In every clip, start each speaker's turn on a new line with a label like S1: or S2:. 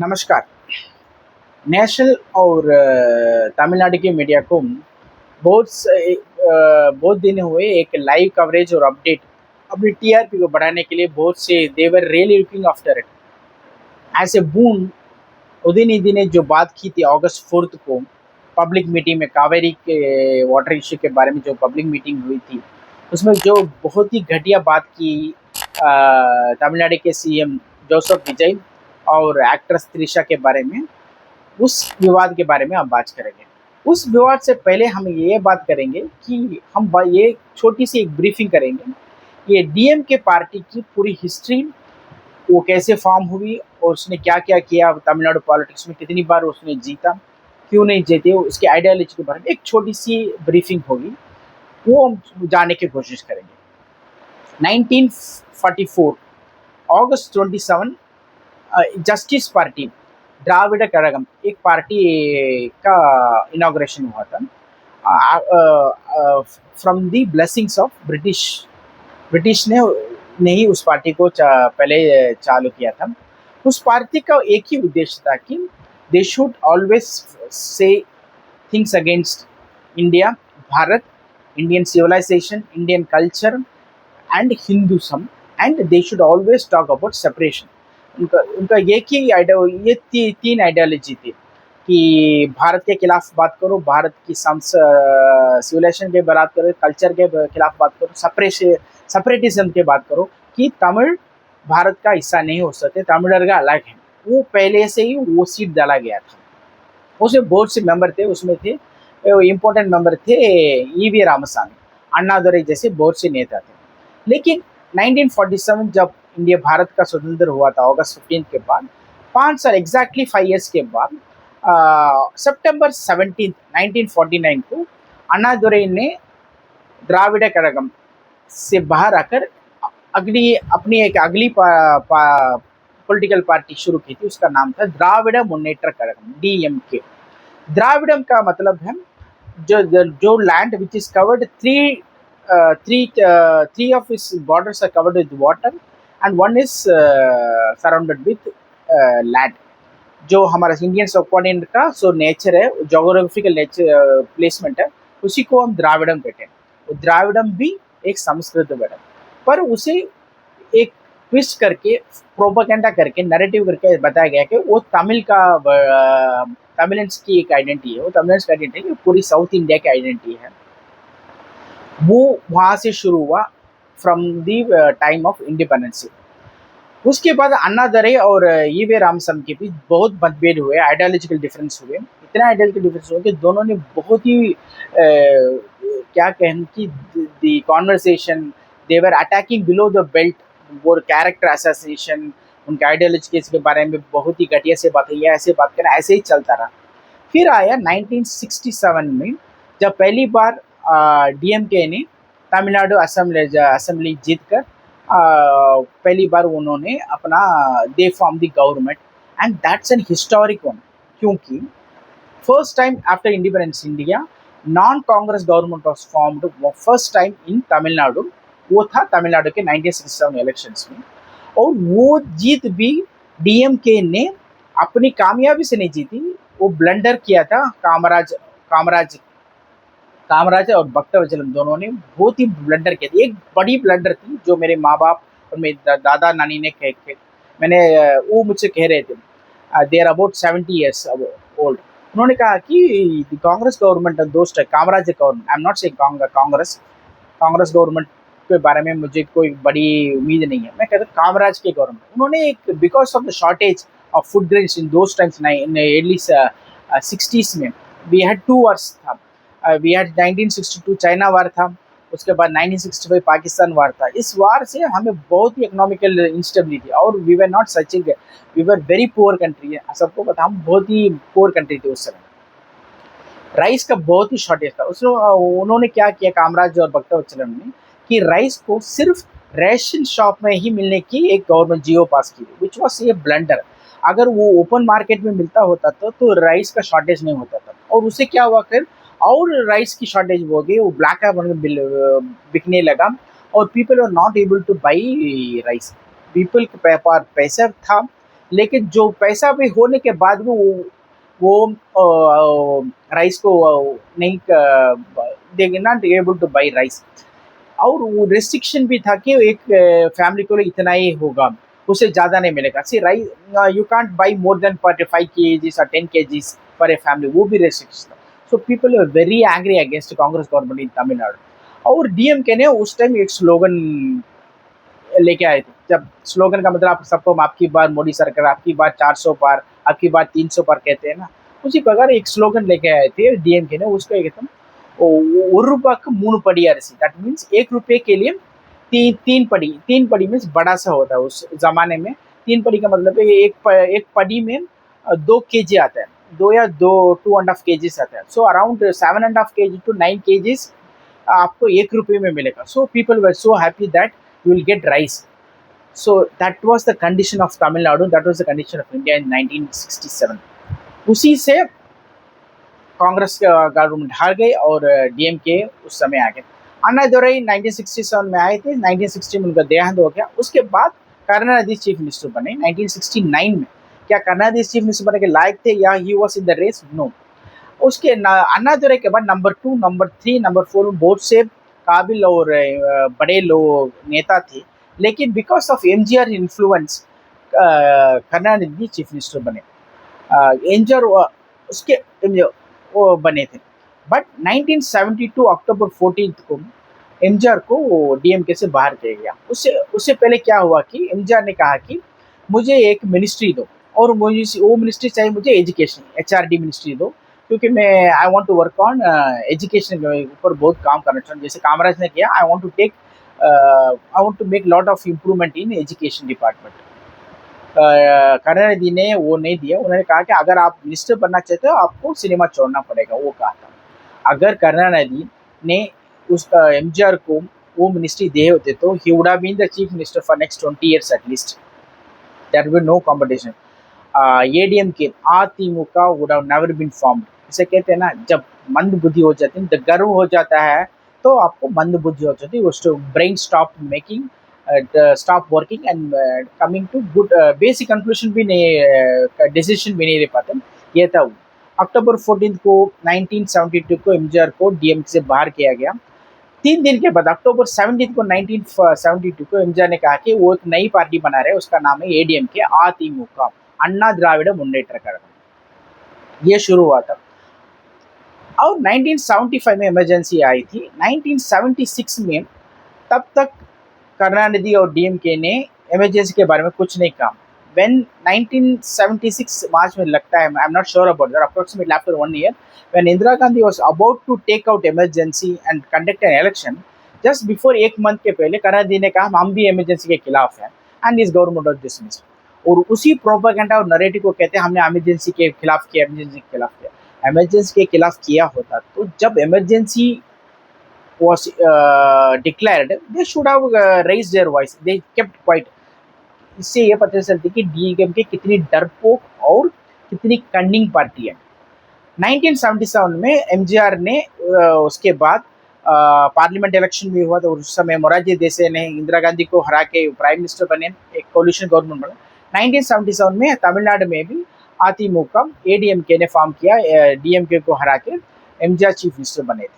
S1: नमस्कार। नेशनल और तमिलनाडु की मीडिया को बहुत दिन हुए एक लाइव कवरेज और अपडेट अपनी टीआरपी को बढ़ाने के लिए बहुत से they were really looking after it as a boon. Udhayanidhi ने जो बात की थी अगस्त 4 को पब्लिक मीटिंग में कावेरी के वाटर इश्यू के बारे में जो पब्लिक मीटिंग हुई थी, उसमें जो बहुत ही घटिया बात की तमिलनाडु के सीएम जोसेफ विजय और एक्ट्रेस त्रिशा के बारे में, उस विवाद के बारे में हम बात करेंगे। उस विवाद से पहले हम ये बात करेंगे कि ये छोटी सी एक ब्रीफिंग करेंगे। ये डीएमके पार्टी की पूरी हिस्ट्री, वो कैसे फॉर्म हुई और उसने क्या क्या किया, तमिलनाडु पॉलिटिक्स में कितनी बार उसने जीता, क्यों नहीं जीते, उसके आइडियोलॉजी के बारे में एक छोटी सी ब्रीफिंग होगी, वो हम जानने की कोशिश करेंगे। 1944 अगस्त 27 जस्टिस पार्टी द्राविड़ कड़गम एक पार्टी का इनॉग्रेशन हुआ था from the blessings of British ने ही उस पार्टी को पहले चालू किया था। उस पार्टी का एक ही उद्देश्य था कि they should always say things against India, Bharat, Indian civilization, Indian culture and Hinduism, and they should always talk about separation. उनका उनका एक ही ये तीन आइडियोलॉजी थी कि भारत के खिलाफ बात करो, भारत की सिविलाइजेशन के बात करो, कल्चर के खिलाफ बात करो, सेपरेटिज्म के बात करो, कि तमिल भारत का हिस्सा नहीं हो सकते, तमिलनाडु का अलग है। वो पहले से ही वो सीट डाला गया था। उसमें बहुत से मेंबर थे, उसमें थे इम्पोर्टेंट मेंबर थे ईवी रामस्वामी, अन्नादुरई जैसे बहुत से नेता थे। लेकिन 1947 जब इंडिया भारत का स्वतंत्र हुआ था अगस्त 15 के बाद, 5 साल एग्जैक्टली 5 ईयर्स के बाद सितंबर 17 1949 को अन्नादुरई ने द्राविड़ कड़गम से बाहर आकर अपनी एक अगली पॉलिटिकल पार्टी शुरू की थी। उसका नाम था द्राविड़ मुन्नेट्र कड़गम, डीएमके। द्राविडम का मतलब है जो land which is covered three of its borders are covered with water and one is surrounded with land। जो हमारा इंडियन सबकॉन्टिनेंट का नेचर है, जोग्राफिकल नेचर प्लेसमेंट है, उसी को हम द्राविडम कहते हैं। द्राविडम भी एक संस्कृत वर्ड है, पर उसे एक ट्विस्ट करके, प्रोपेगेंडा करके, नैरेटिव करके बताया गया कि वो तमिलियंस की एक आइडेंटिटी है, वो तमिलियंस की आइडेंटिटी पूरी साउथ इंडिया की आइडेंटिटी है। वो वहाँ से शुरू हुआ from the time of independence. उसके बाद अन्नादुरई और ईवी रामस्वामी के बीच बहुत मतभेद हुए, आइडियोलॉजिकल डिफरेंस हुए। इतना आइडियोलॉजिकल डिफरेंस हुआ कि दोनों ने बहुत ही क्या कहें कि the conversation they were attacking below the belt, वो कैरेक्टर असोसिएशन, उनके आइडियोलॉजी के बारे में बहुत ही घटिया से बात है, ऐसे बात करना, ऐसे ही चलता रहा। फिर आया 1967 में, जब पहली बार डीएमके ने तमिलनाडु असेंबली जीतकर पहली बार उन्होंने अपना they form the government, and that's an historic one, क्योंकि first time after independence India non Congress government was formed first time in Tamil Nadu. वो था तमिलनाडु के 1967 इलेक्शंस में, और वो जीत भी डीएमके ने अपनी कामयाबी से नहीं जीती, वो ब्लंडर किया था कामराज और भक्तवचलम दोनों ने बहुत ही ब्लंडर किया था। एक बड़ी ब्लंडर थी जो मेरे माँ बाप और मेरे दादा नानी ने वो मुझसे कह रहे थे, they are about 70 years old. उन्होंने कहा कि कांग्रेस गवर्नमेंट दोस्त है, Kamaraj government, I am not say Congress government के बारे में मुझे कोई बड़ी उम्मीद नहीं है, मैं कहता हूँ कामराज के गवर्नमेंट। उन्होंने एक because of the shortage of food grains in those times in early 60s में, वी हैड 2 wars था। वी हैड 1962 चाइना वार था, उसके बाद 1965 पाकिस्तान वार था। इस वार से हमें बहुत ही इकोनॉमिकल इंस्टेबिलिटी, और we were not such, we were very poor country, सबको पता हम बहुत ही पुअर कंट्री थे उस समय। राइस का बहुत ही शॉर्टेज था। उन्होंने क्या किया कामराज और भक्तवचलम ने, कि राइस को सिर्फ रेशन शॉप में ही मिलने की एक गवर्नमेंट जियो पास की, विच वॉज ए ब्लंडर। अगर वो ओपन मार्केट में मिलता होता तो राइस का शॉर्टेज नहीं होता था, और उससे क्या हुआ, फिर और राइस की शॉर्टेज हो गई, वो ब्लैक बिकने लगा, और people are not able to buy rice. People के पास पैसा था, लेकिन जो पैसा भी होने के बाद भी वो राइस को नहीं, they not able to buy rice. और वो रेस्ट्रिक्शन भी था कि एक फैमिली को इतना ही होगा, उससे ज़्यादा नहीं मिलेगा। See rice, you can't buy more than 5 kgs और 10 kgs फॉर ए फैमिली, वो भी रेस्ट्रिक्शन था। So people are very angry against Congress government in Tamil Nadu. और डीएमके ने उस टाइम एक स्लोगन लेके आए थे। जब स्लोगन का मतलब आप सबको आपकी बार मोदी सरकार, आपकी बार 400 पार, आपकी बार 300 पार कहते हैं ना, उसी प्रकार एक स्लोगन लेके आए थे डीएमके ने। उसको एकदम ₹1 मूणु पड़ी अरिसी, दैट मीन्स ₹1 के लिए तीन पड़ी। तीन पड़ी मीन्स बड़ा सा होता है उस जमाने में। तीन पड़ी का मतलब है एक पड़ी में 2 kg आता है, दो या दो 2.5 kgs आता है। So around 7.5 kg to 9 kgs आपको ₹1 में मिलेगा। So people were so happy that you will get rice. So that was the condition of Tamil Nadu. That was the condition of India in 1967. उसी से Congress government हार गई और DMK उस समय आ गए। अन्नादुरई 1967 में आए थे, 1960 में उनका देहांत हो गया। उसके बाद करुणानिधि चीफ मिनिस्टर बने 1969 में। क्या करुणानिधि चीफ मिनिस्टर बनने के लायक थे या he was in the race? No. उसके अन्नादुरई के बाद नंबर 2, नंबर 3, नंबर 4 में बहुत से काबिल और बड़े लोग नेता थे, लेकिन because of MGR influence Karunanidhi chief minister बने। एमजीआर उसके वो बने थे। बट 1972 अक्टूबर 14 को एमजीआर को डीएमके से बाहर किया गया। उससे उससे पहले क्या हुआ कि एमजीआर ने कहा कि मुझे एक मिनिस्ट्री दो, और मुझे वो मिनिस्ट्री चाहिए, मुझे एजुकेशन एचआरडी मिनिस्ट्री दो, क्योंकि मैं I want to work on education के ऊपर बहुत काम करना चाहता हूँ। जैसे कामराज ने किया, I want to make lot of improvement in education department. Karunanidhi ने वो नहीं दिया। उन्होंने कहा कि अगर आप मिनिस्टर बनना चाहते हो आपको सिनेमा छोड़ना पड़ेगा, वो कहा था। अगर करुणानिधि ने उस एमजीआर को वो मिनिस्ट्री दिए होते तो ही would have been the chief minister for next 20 years at least. There will be no competition. ADMK Athimuka would have never been formed. इसे कहते हैं ना, जब मंद बुद्धि हो जाती है, जब गर्व हो जाता है तो आपको मंद बुद्धि हो जाती है। वो brain stop making, stop working and coming to good basic conclusion भी नहीं, डिसीजन भी नहीं ले पाते। ये था अक्टूबर 14 को 1972 को एमजीआर को डीएमके से बाहर किया गया। 3 दिन के बाद अक्टूबर 17 को 1972 को एमजीआर ने कहा कि वो एक नई पार्टी बना रहे, उसका नाम है एडीएमके अधिमुका, अन्ना द्राविड़ मुन्नेत्र कழகம்। ये शुरू हुआ था। और 1975 में इमरजेंसी आई थी। 1976 में तब तक करुणानिधि और डीएमके ने इमरजेंसी के बारे में कुछ नहीं कहा। When 1976 मार्च में लगता है, आई am not sure about that, approximately after 1 year, when Indira Gandhi was about to take out emergency and conduct an election, just before एक मंथ के पहले करुणानिधि ने कहा हम भी इमरजेंसी के खिलाफ हैं, एंड इस गवर्नमेंट ऑफ डिसमिस। और उसी प्रोपेगेंडा और नरेटिव को कहते हैं हमने इमरजेंसी के खिलाफ किया, इमरजेंसी के खिलाफ किया। इमरजेंसी के खिलाफ किया होता तो जब emergency was declared, they should have raised their voice. They kept quiet. इससे ये पता चलती कि डीएमके कितनी डरपोक और कितनी कन्निंग पार्टी है। 1977 में एमजीआर ने उसके बाद पार्लियामेंट इलेक्शन भी हुआ, तो उस समय मोरारजी देसाई ने इंदिरा गांधी को हरा के प्राइम मिनिस्टर बने, एक कोलिशन गवर्नमेंट बना। 1977 में तमिलनाडु में भी अधिमुका एडीएमके ने फॉर्म किया, डीएमके को हरा के एमजीआर चीफ मिनिस्टर बने थे।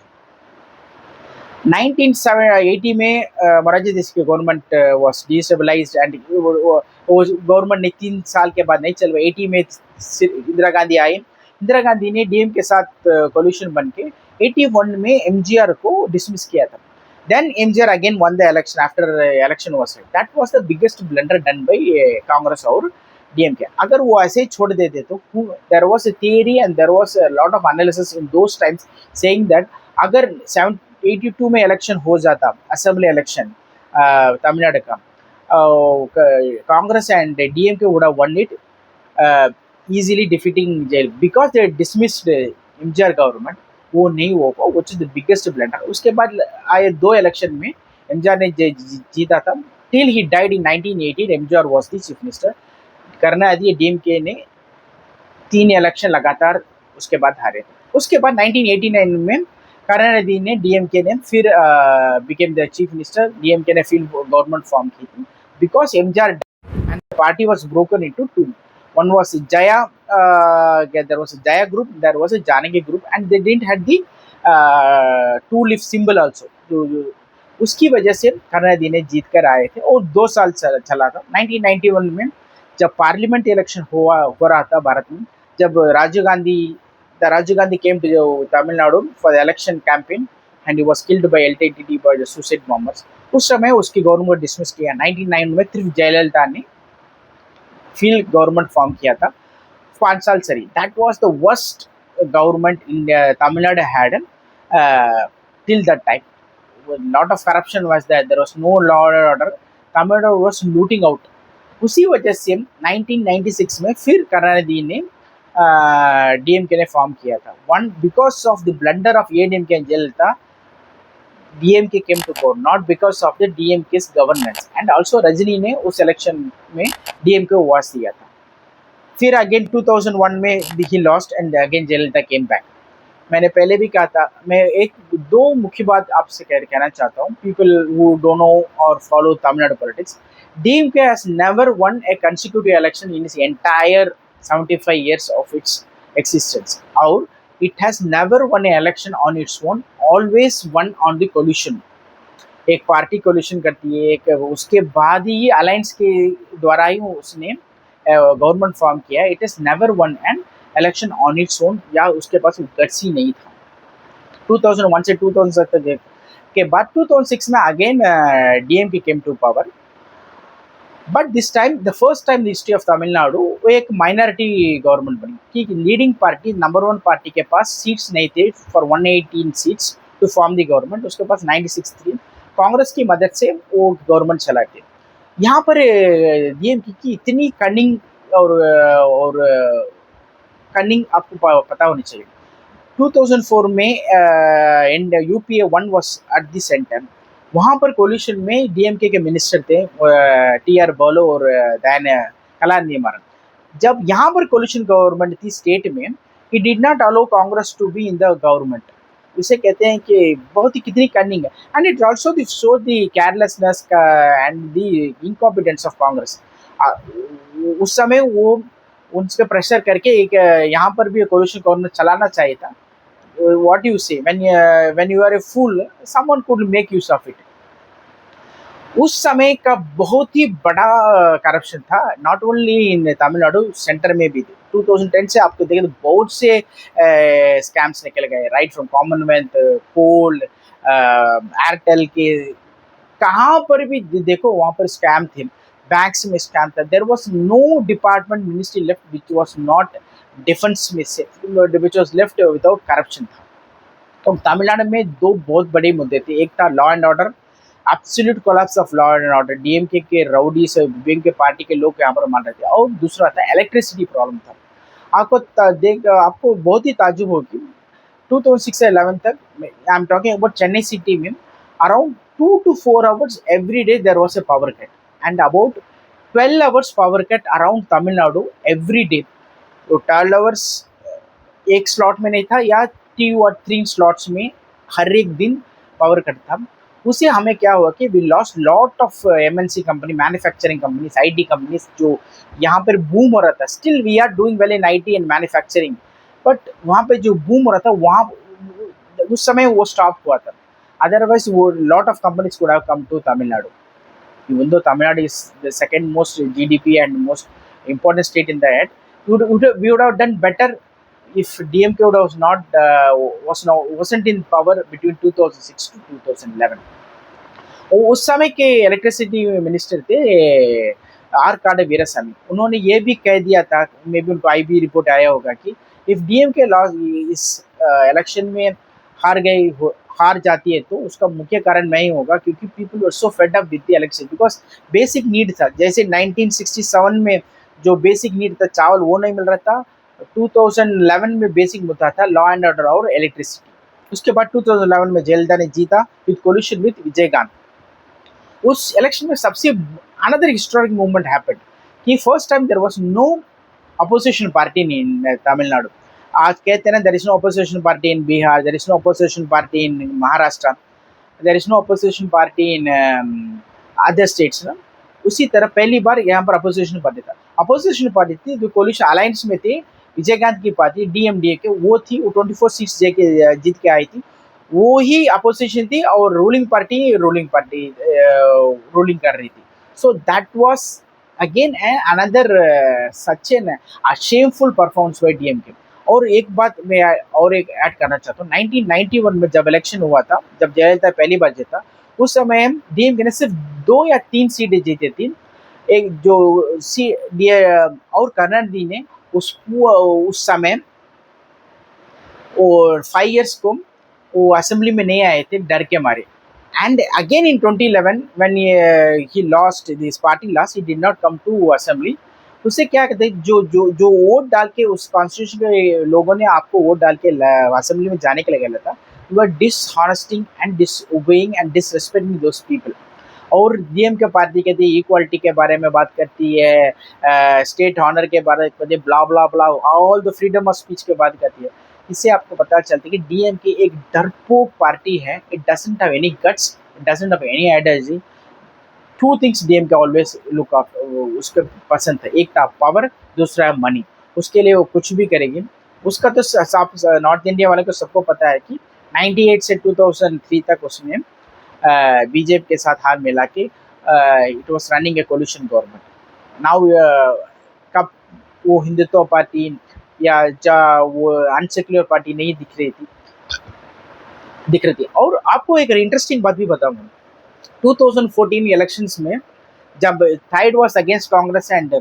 S1: 1980 में मोरारजी देसाई की गवर्नमेंट वाज डिस्टेबलाइज्ड एंड वो गवर्नमेंट ने 3 साल के बाद नहीं चल पाई। 80 में इंदिरा गांधी आई। इंदिरा गांधी ने डीएम के साथ कोलिशन बन के 81 में एमजीआर को डिसमिस किया था। Then MGR again won the election after election was held. That was the biggest blunder done by Congress और डीएमके। अगर वो ऐसे ही छोड़ देते तो there was a theory and there was a lot of analysis in those times saying that अगर 82 में इलेक्शन हो जाता, असेंबली इलेक्शन तमिलनाडु का, Congress and DMK would have one it easily defeating jail because they dismissed MGR government. वो नहीं होगा, which is the biggest blunder। उसके बाद आए 2 इलेक्शन में एमजीआर ने जीता था। till he died in 1980 MGR was the chief minister. Karunanidhi DMK ने 3 इलेक्शन लगातार उसके बाद हारे। उसके बाद 1989 में करुणानिधि ने डीएमके ने फिर became the chief minister. DMK ने फिर गवर्नमेंट फॉर्म की थी because MGR and the party was broken into two. One was Jaya, there was a Jaya group, there was a Janagi group, and they didn't had the two leaf symbol also. उसकी वजह से करुणानिधि ने जीत कर आए थे और 2 साल चला था। 1991 में जब पार्लियामेंट इलेक्शन हो रहा था भारत में, जब Rajiv Gandhi came to Tamil Nadu for the election campaign and he was killed by LTTE by the suicide bombers, उस समय उसकी गवर्नमेंट डिसमिस किया। 1999 में सिर्फ जयललिता ने फील्ड गवर्नमेंट फॉर्म किया था, 5 साल चली। That was the worst government in Tamil Nadu had till that time. A lot of corruption was there was no law and order, Tamil Nadu was looting out। उसी वजह से 1996 में फिर करुणानिधि ने डीएमके ने फॉर्म किया था। One because of the blunder of ADMK and Jayalalithaa, DMK came to power, not because of the DMK's governance. And also Rajni ने उस इलेक्शन में डीएमके को वॉच दिया था। फिर अगेन 2001 में he lost and again Jayalalithaa came back. मैंने पहले भी कहा था, मैं एक दो मुख्य बात आपसे कहना चाहता हूँ। पीपल हु डोंट नो और follow Tamil Nadu politics, DMK has never won A consecutive election in its entire 75 years of its existence, और it has never won an election on its own, always won on the coalition। एक party collision करती है, एक उसके बाद ही alliance के द्वारा ही उसने गवर्नमेंट फॉर्म किया। It is never one an election on its own, या उसके पास गट्स ही नहीं था। 2001 से 2000 तक के बाद 2006 में again DMK came to power, but this time the first time in history of Tamil Nadu वो एक माइनॉरिटी गवर्नमेंट बनी कि लीडिंग पार्टी नंबर 1 पार्टी के पास सीट्स नहीं थे for 118 seats to form the government, उसके पास 96 थी। कांग्रेस की मदद से वो गवर्नमेंट चला गया। यहाँ पर डीएमके की इतनी कनिंग और कनिंग आपको पता होनी चाहिए। 2004 में and UPA 1 was at the centre, वहाँ पर कोलिशन में डीएमके के मिनिस्टर थे टीआर बालू और दैन कलानिधि मारन। जब यहाँ पर कोलिशन गवर्नमेंट थी स्टेट में, it did not allow Congress to be in the government. इसे कहते हैं कि बहुत ही कितनी कनिंग है। And it also show the carelessness and the incompetence of Congress. उस समय वो उनसे प्रेशर करके एक यहाँ पर भी कोलिशन गवर्नमेंट चलाना चाहिए था। what you say when you are a fool, someone could make use of it। उस समय का बहुत ही बड़ा करप्शन था, not only in Tamil Nadu, centre में भी। 2010 से आपको देखें तो बहुत से स्कैम्स निकल गए, right from Commonwealth, coal, Airtel के, कहाँ पर भी देखो वहाँ पर स्कैम थे। बैंक्स में स्कैम था। There was no department ministry left which was not defence में से which was left without corruption था। तो तमिलनाडु में दो बहुत बड़े मुद्दे थे। एक था law and order, absolute collapse of law and order, DMK के राउडी से डीएमके पार्टी के लोग यहाँ पर मान रहे थे। और दूसरा था इलेक्ट्रिसिटी प्रॉब्लम था। आपको बहुत ही ताजुब होगी, 2006 से 11 तक, I am talking about Chennai city में, around 2 to 4 hours every day there was a power cut, and about 12 hours power cut around Tamil Nadu every day। तो 12 आवर्स एक स्लॉट में नहीं था, या 2 और 3 स्लॉट्स में हर एक दिन पावर कट था। उससे हमें क्या हुआ कि we lost lot of MNC company, manufacturing companies, IT companies जो यहाँ पर बूम हो रहा था। Still we are doing well in IT and manufacturing, but वहाँ पे जो बूम हो रहा था वहाँ उस समय वो स्टॉप हुआ था। अदरवाइज वो lot of companies could have come to Tamil Nadu. Even though Tamil Nadu is the second most GDP and most important state in the head, we would have done better if DMK wasn't in power between 2006 to 2011। उस समय के electricity minister थे are काडे वीरास्वामी। उन्होंने ये भी कह दिया था, मे बी उनको आईबी रिपोर्ट आया होगा, कि इफ डीएमके लॉस इस इलेक्शन में हार जाती है तो उसका मुख्य कारण नहीं होगा, क्योंकि people were so fed up with the election, because basic need था। जैसे 1967 में जो बेसिक नीड था चावल, वो नहीं मिल रहा था। 2011 में बेसिक मुद्दा था लॉ एंड ऑर्डर और इलेक्ट्रिसिटी। उसके बाद 2011 में जयललिता ने जीता विद कोलिशन विद विजयकांत। उस इलेक्शन में सबसे अनदर हिस्टोरिक मूवमेंट हैपेंड कि first time there was no opposition party in Tamil Nadu. आज कहते हैं ना, there is no opposition party in Bihar, there is no opposition party in Maharashtra, there is no opposition party in other states ना। उसी तरह पहली बार यहाँ पर अपोजिशन पार्टी था। अपोजिशन पार्टी थी जो कोलिशन अलायंस में थी, विजयकांत की पार्टी डीएमडीए के, वो थी, वो 24 सीट्स जीत के आई थी। वो ही अपोजिशन थी और रूलिंग पार्टी रूलिंग कर रही थी। So that was again another such an shameful performance by DMK. और एक बात मैं और एक ऐड करना चाहता हूँ, 1991 में जब इलेक्शन हुआ था, जब जयललिता पहली बार जीता, उस समय डीएमके ने सिर्फ 2 या 3 सीटें जीती थी। एक जो और करुणानिधि ने उस समय और 5 years को वो असेंबली में नहीं आए थे डर के मारे। And again in 2011 when he lost, this party lost, he did not come to assembly. उससे क्या कहते हैं, जो जो जो वोट डाल के उस कॉन्स्टिट्यूशन के लोगों ने आपको वोट डाल के असेंबली में जाने के लिए गया था, you are dishonesting and disobeying and disrespecting those people. और डीएमके पार्टी कहती है इक्वालिटी के बारे में बात करती है, स्टेट ऑनर के बारे में blah blah blah, all the freedom of speech के बात करती है। इससे आपको पता चलता है कि डीएमके एक डरपोक पार्टी है। It doesn't have any guts, it doesn't have any ideology. Two things DMK always look up, उसके पसंद है, एक था पावर, दूसरा है मनी। उसके लिए वो कुछ भी करेंगे। उसका तो नॉर्थ इंडिया वाले को सबको पता है कि 98 से 2003 तक उसने बीजेपी के साथ हाथ मिला के it was running A coalition government. Now कब वो हिंदुत्व पार्टी या वो अनसेक्युलर पार्टी नहीं दिख रही थी। और आपको एक इंटरेस्टिंग बात भी बताऊंगा, 2014 इलेक्शंस में जब tide was against Congress and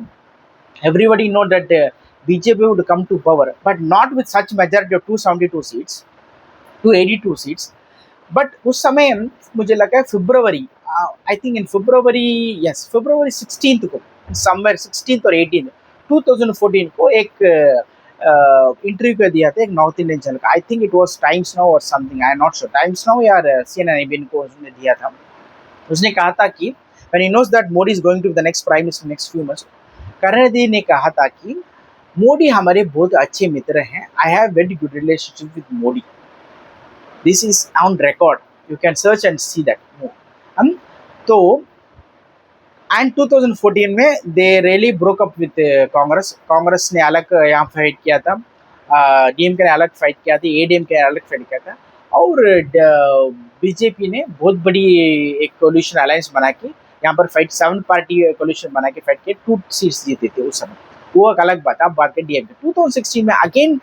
S1: everybody know that BJP would come to power, but not with such majority of 272 seats, 282 seats. But उस समय मुझे लगा है फरवरी, I think in February, yes फरवरी 16 को, समवेयर 16 और 18 2014 को एक इंटरव्यू कर दिया था एक नॉर्थ इंडियन चैनल का। I think it was Times Now और something, I am not sure, Times Now या CNN को उसने दिया था। उसने कहा था कि when he knows that Modi is going to be the next prime minister next few months, Karunanidhi ने कहा था कि मोदी हमारे बहुत अच्छे मित्र हैं, I have very good relationship with Modi, this is on record, you can search and see that. हम तो एंड 2014 में they really broke up with Congress ने अलग यहाँ फाइट किया था, डीएमके ने अलग फाइट किया था, एडीएमके ने अलग फाइट किया था, और बीजेपी ने बहुत बड़ी एक कोलिशन अलायंस बना के यहाँ पर फाइट 7 पार्टी कोलिशन बना के फाइट किए, 2 सीट्स जीते थे उस समय। वो एक अलग बात, अब बात है डीएमके। 2016 में again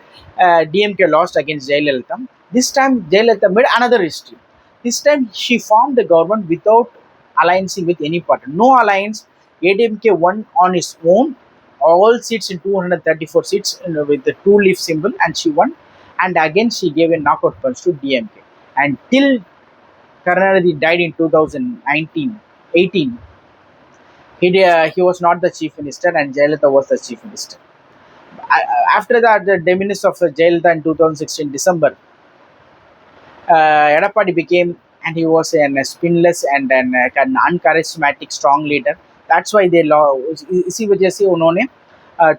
S1: DMK lost against Jayalalithaa. This time Jayalalitha made another history. This time she formed the government without alliancing with any party. No alliance. ADMK won on its own all seats in 234 seats with the 2-leaf symbol, and she won. And again she gave a knockout punch to DMK. And till Karunanidhi died in 2018, he was not the chief minister, and Jayalalitha was the chief minister. After that, the demise of Jayalalitha in 2016 December, Edapadi became, and he was a spinless and an uncharismatic strong leader. That's why they इसी वजह से उन्होंने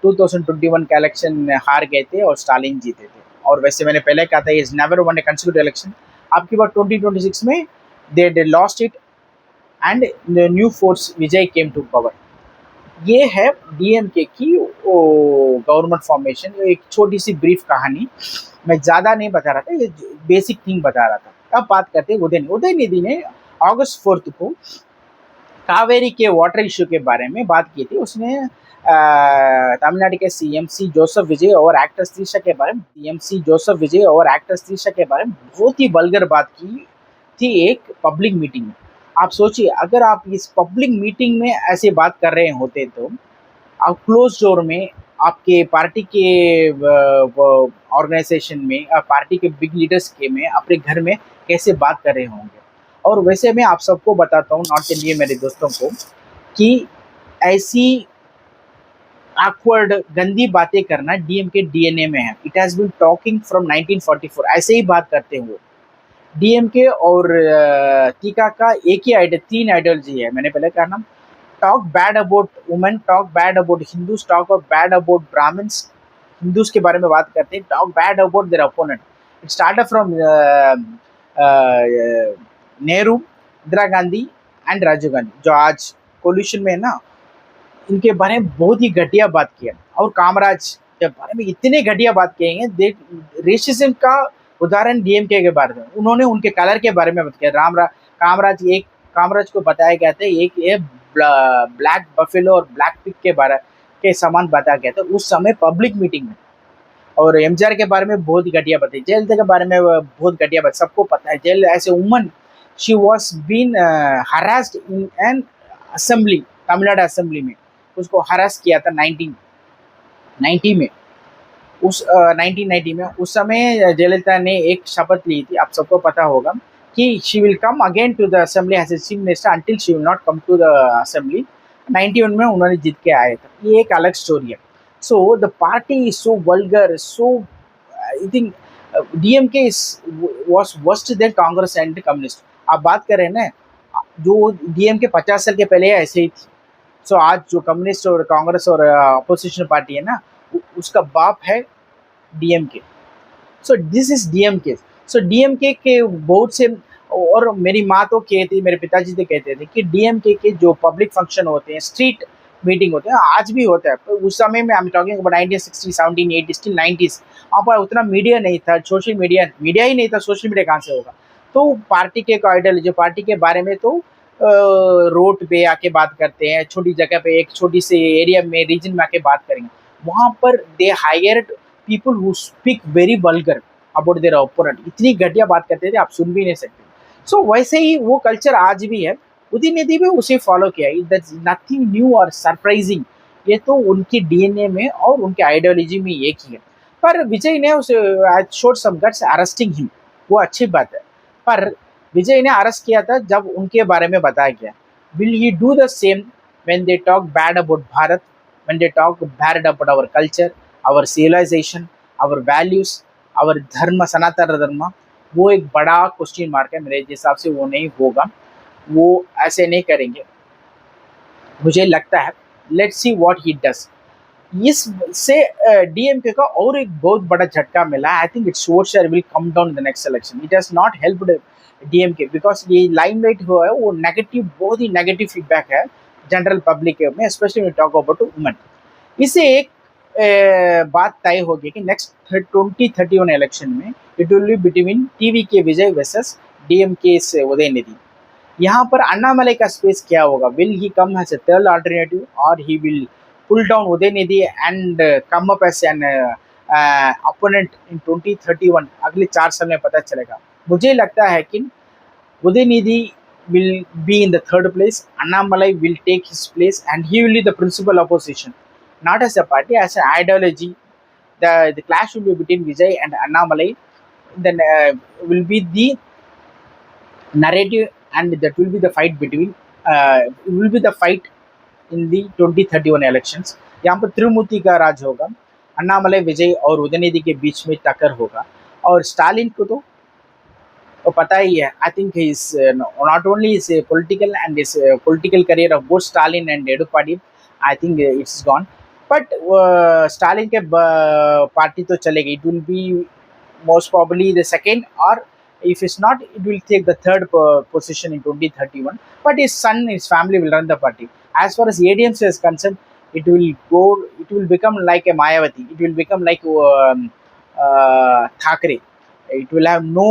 S1: 2021 का election हार गए थे और Stalin जीते थे। और वैसे मैंने पहले कहा था is never won a consecutive election. आपकी बार 2026 में they lost it and new force Vijay came to power. ये है डीएमके की गवर्नमेंट फॉर्मेशन। एक छोटी सी ब्रीफ कहानी, मैं ज़्यादा नहीं बता रहा था, ये बेसिक थिंग बता रहा था। अब बात करते हैं उदयनिधि ने अगस्त 4 को कावेरी के वाटर इशू के बारे में बात की थी। उसने तमिलनाडु के सीएम सी जोसेफ विजय और एक्ट्रेस त्रिशा के बारे में बहुत ही वल्गर बात की थी एक पब्लिक मीटिंग में। आप सोचिए, अगर आप इस पब्लिक मीटिंग में ऐसे बात कर रहे होते तो आप क्लोज डोर में आपके पार्टी के ऑर्गेनाइजेशन में, पार्टी के बिग लीडर्स के में, अपने घर में कैसे बात कर रहे होंगे। और वैसे मैं आप सबको बताता हूँ, नॉर्थ इंडिया मेरे दोस्तों को, कि ऐसी awkward गंदी बातें करना डीएमके डीएनए में है। It has been talking from 1944, ऐसे ही बात करते हुए। डीएमके और टीका का एक ही 3 आइडियोलॉजी है। मैंने पहले कहा ना, talk bad about women, talk bad about Hindus, talk bad about Brahmins, Hindus के बारे में बात करते हैं, talk bad about their opponent. It started from Nehru, Indira Gandhi and Rajiv Gandhi, जो आज पोल्यूशन में ना इनके बारे में बहुत ही घटिया बात किया, और कामराज के बारे में इतने घटिया बात किए हैं। देख, रेसिज्म का उदाहरण डीएमके के बारे में, उन्होंने उनके कलर के बारे में बात किया। कामराज को बताया गया था एक ये ब्लैक बफेलो और ब्लैक पिग के बारे के समान बताया गया था उस समय पब्लिक मीटिंग में। और एमजीआर के बारे में बहुत ही घटिया बताई, जयललिता के बारे में बहुत घटिया बात, सबको पता है। Jail as a woman she was been harassed in an assembly, Tamil Nadu assembly में उसको हरास किया था 1990 में। 1990 में उस समय जयललिता ने एक शपथ ली थी, आप सबको पता होगा, कि she will come again to the assembly as a chief minister until she will not come to the assembly. 91 में उन्होंने जीत के आए थे, ये एक अलग स्टोरी है। So the party is so vulgar, so I think DMK was worst then Congress and communist. आप बात कर रहे हैं ना, जो डीएमके 50 साल के पहले ऐसे ही थी। सो आज जो कम्युनिस्ट और कांग्रेस और अपोजिशन पार्टी है ना, उसका बाप है DMK. So this is DMK. So DMK के बहुत से, और मेरी माँ तो कहती, मेरे पिताजी तो कहते थे कि डीएमके के जो पब्लिक फंक्शन होते हैं, स्ट्रीट मीटिंग होते हैं, आज भी होता है। तो उस समय में I am talking about 1960, 17, 80, still 90s, वहाँ पर उतना मीडिया नहीं था, सोशल मीडिया ही नहीं था, सोशल मीडिया कहाँ से होगा। तो पार्टी के आइडियोलॉजी, पार्टी के बारे में तो रोड पे आके बात करते हैं, छोटी जगह पे एक छोटी सी एरिया में, रीजन में आके बात करेंगे। वहाँ पर they hired people who speak very vulgar about their opponent, इतनी घटिया बात करते थे आप सुन भी नहीं सकते। सो वैसे ही वो कल्चर आज भी है, उदयनिधि भी उसे फॉलो किया। दैट्स नथिंग न्यू और सरप्राइजिंग, ये तो उनकी डीएनए में और उनके आइडियोलॉजी में एक ही है। पर विजय ने उसे showed some guts arresting him, वो अच्छी बात है। पर विजय ने अरेस्ट किया था जब उनके बारे में बताया गया। Will he do the same when they talk bad about Bharat, when they talk bad about our culture, our civilization, our values, our dharma, Sanatan धर्म? वो एक बड़ा क्वेश्चन मार्क है मेरे हिसाब से। वो नहीं होगा, वो ऐसे नहीं करेंगे मुझे लगता है। Let's see what he does. इससे डीएमके का और एक बहुत बड़ा झटका मिला। I think its vote share will come down in the next election. It has not helped DMK because ये लाइमलाइट हुआ है, वो नेगेटिव, बहुत ही नेगेटिव फीडबैक है जनरल पब्लिक में, specially we talk about women. इससे एक बात तय होगी कि नेक्स्ट 2031 इलेक्शन में it will be between TVK Vijay versus DMK से उदयनिधि। यहाँ पर अन्नामलाई का स्पेस क्या होगा? Will he come as a third alternative और he will pull down Udhayanidhi and come up as an opponent in 2031? अगले 4 साल में पता चलेगा। मुझे लगता है कि Udhayanidhi will be in the third place, Annamalai will take his place, and he will be the principal opposition, not as a party, as an ideology. The clash will be between Vijay and Annamalai. Then will be the narrative, and that will be the fight between will be the fight in the 2031 elections. यहाँ पर त्रिमूर्ति का राज होगा, अन्नामलाई, विजय और उदयनिधि के बीच में टक्कर होगा। और स्टालिन को तो पता ही है। I think is not only is political and is political career of both Stalin and Edappadi, I think it's gone. But Stalin के पार्टी तो चलेगी, it will be most probably the second, और if it's not, it will take the third position in 2031. But his son, his family will run the party. As far as ADMC is concerned, it will become like a Mayawati, it will become like Thackeray. It will have no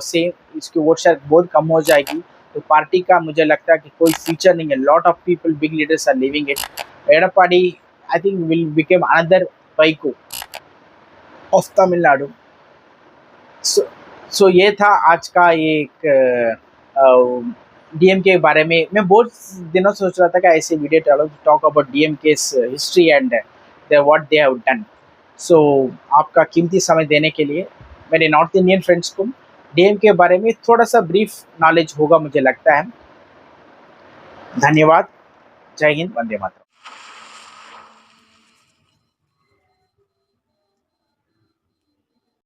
S1: same, इसकी vote share बहुत कम हो जाएगी। तो party का मुझे लगता है कि कोई फ्यूचर नहीं है। Lot of people, big leaders are living it. Edappadi I think will become another Vaiko of Tamil Nadu. So ये था आज का एक डीएमके के बारे में। मैं बहुत दिनों से सोच रहा था कि ऐसे video talk about DMK's history and what they have done. So आपका कीमती समय देने के लिए मेरे नॉर्थ इंडियन फ्रेंड्स को डीएमके के बारे में थोड़ा सा ब्रीफ नॉलेज होगा मुझे लगता है। धन्यवाद। जय हिंद, वंदे मातरम।